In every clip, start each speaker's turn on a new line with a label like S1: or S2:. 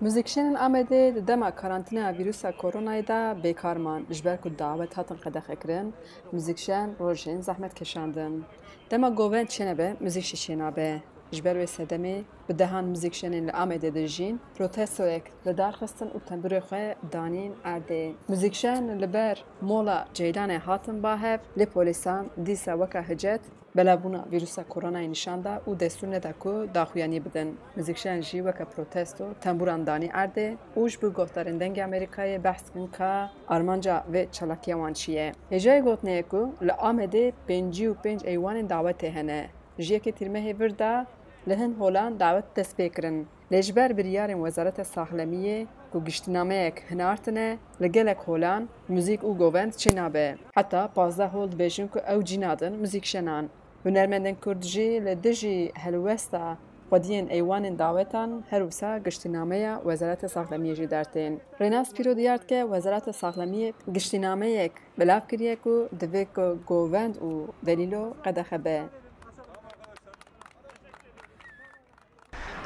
S1: Müzikşenên Amedê di dema karantineya vîrusa koronayê de bêkarman ji ber ku dawet hatin qedexekirin, müzikşen rojên zehmet keşandin. Dema govend çênebe, müzik jî çênabe. Ji ber wê sedemê bi dehan müzikşenên li Amedê de jîn protestoyek li darxistin û tembûrê xwe danîn erdê. Müzikşen li ber mola Ceylanê hatin bahev, lê polîsan dîsa weka hicet belavbûna vîrusa koronayê nîşan da û destûr neda ku daxuyanî bidin. Müzikşen jî weka protesto tembûran danî erdê û ji bo guhdarên dengê Amerîkayê behs kirin ka armanca vê çalakiya wan çi ye. Hêjayê gotinê ye ku li Amedê 55 eywanên dawetê hene. Ji yekê tîrmehê vir de li hin holan dawet dest pê kirin. Lê ji ber biryarên Wezareta Saxlemiyê ku giştînameyek hinartine li gelek holan müzik û govend çênabe. Heta 15 hol dibêjin ku ew cî nadin müzikşenan. Hunermendên Kurd jî li dijî helwesta xwediyên eywanên dawetan her wisa giştînameya Wezareta Saxlemiyê jî dertên. Rênaz Pîro diyar dike Wezareta Saxlemiyê giştînameyek belav kiriye ku divê ku govend û delîlo qedexebe.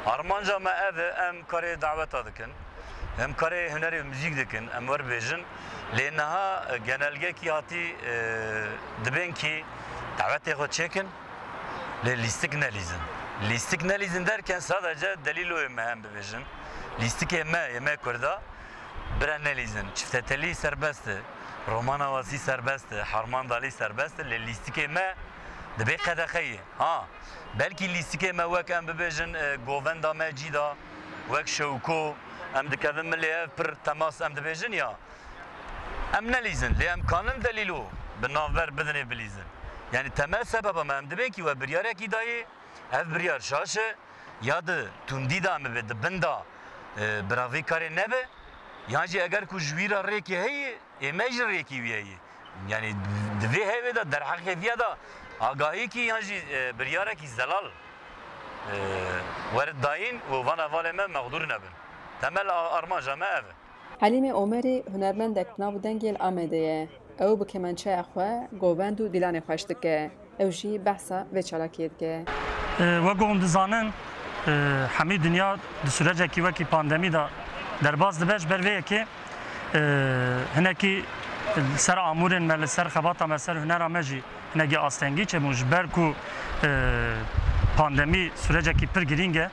S2: Armanca me ev em karê daweta dikin, em karê hunerê müzik dikin, em werbêjin. Lê niha genelgekî hatî dibên kî dawetê xwe çêkin, lê lîstik nelîzin. Lîstik nelîzin derken sadece delîloyê me hem bibêjin. Lîstikê me yê me Kurda bire nelîzin. Çiftetelî serbest e, romana wasî serbest e, harman dalî serbest e, lê lîstikê me dibê qedexeyê. Ha, belkî lîstikê me wek em bibêjin govenda me cî da, wek şewko, em dikevin milê ev pir temas em dibêjin ya. Em nelîzin, lê em kanin delîlo bi navber bidinê bilîzin. Yani temel sebeba me em dibên kî we biryarekî dayê, ev biryar şaş e, ya di tundî da me bi di bin da biravî karê nebe, yan jî eger ku ji wî re rêkê heye, ê me jî rêkî wî heye. Yani di vê hêvê de derheqê viya da agahîkî yan jî biryarekî zelal werid dayîn û van evalê me mexdûr nebin. Temel armanca me ev e.
S1: Helîmê Omerî hunermendek nav dengê li Amedê ye. Ew bi kemençeya xwe govend û dîlanê xweş dike. Ew jî behsa vê çalakiyê dike.
S3: Wek hûn dizanin hemî dinya di sürecekî wekî pandemî da derbas dibe ji ber vê yekê hinekî ser amûrên me li ser xebata me ser hunera me jî hinekî astengî çebûn ji ber ku pandemî sürecekî pir girîng e.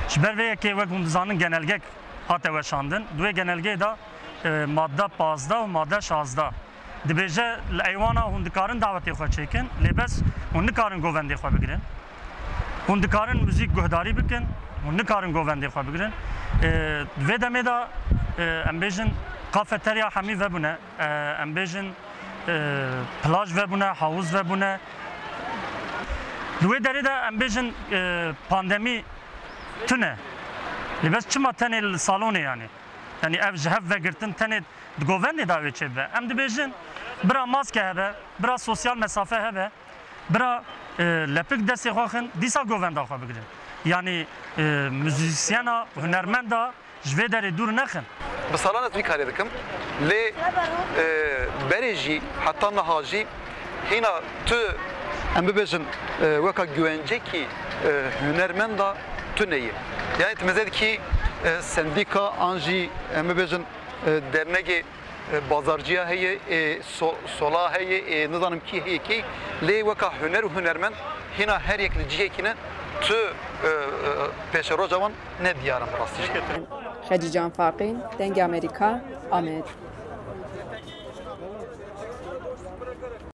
S3: Ji ber vê yekê wek hûn dizanin genelgek hate weşandin. Di wê genelgeyê da madde 15 û madde 16 dibêje li eywana hûn dikarin dawetê xwe çêkin, lê bes hûn nikarin govendê xwe bigirin. Hûn dikarin müzik guhdarî bikin, hûn nikarin govendê xwe bigirin. Vê demê da em bêjin kafeterya hemî vebûne, em bêjin plaj vebûne, hawûz vebûne. Di wê derê de em bêjin pandemî tune. Lê bes çima tenê li salonê yani. Yani ev ji hev vegirtin tenê di govendê da wê çêbibe. Em dibêjin bira maske hebe, bira sosyal mesafe hebe, bira lepik destê xwe xin, dîsa govenda xwe bigirin. Yani müzisyena, hunermenda ji vê derê dûr nexin.
S4: Bi salan ez vî karê dikim, lê berê jî heta niha jî hîna tu em bibêjin weka güvencekî hunermenda tu neyê. Yani timezê dikî sendîka an jî em bibêjin dernekê bazarciya heye, sola heye, nizanim kî heye kî, lê weka huner û hunermend hîna her yek li cihekî ne tu pêşeroja wan ne diyarim rastî.
S1: Xecî Canfaqîn, Dengê Amerîka, Amed.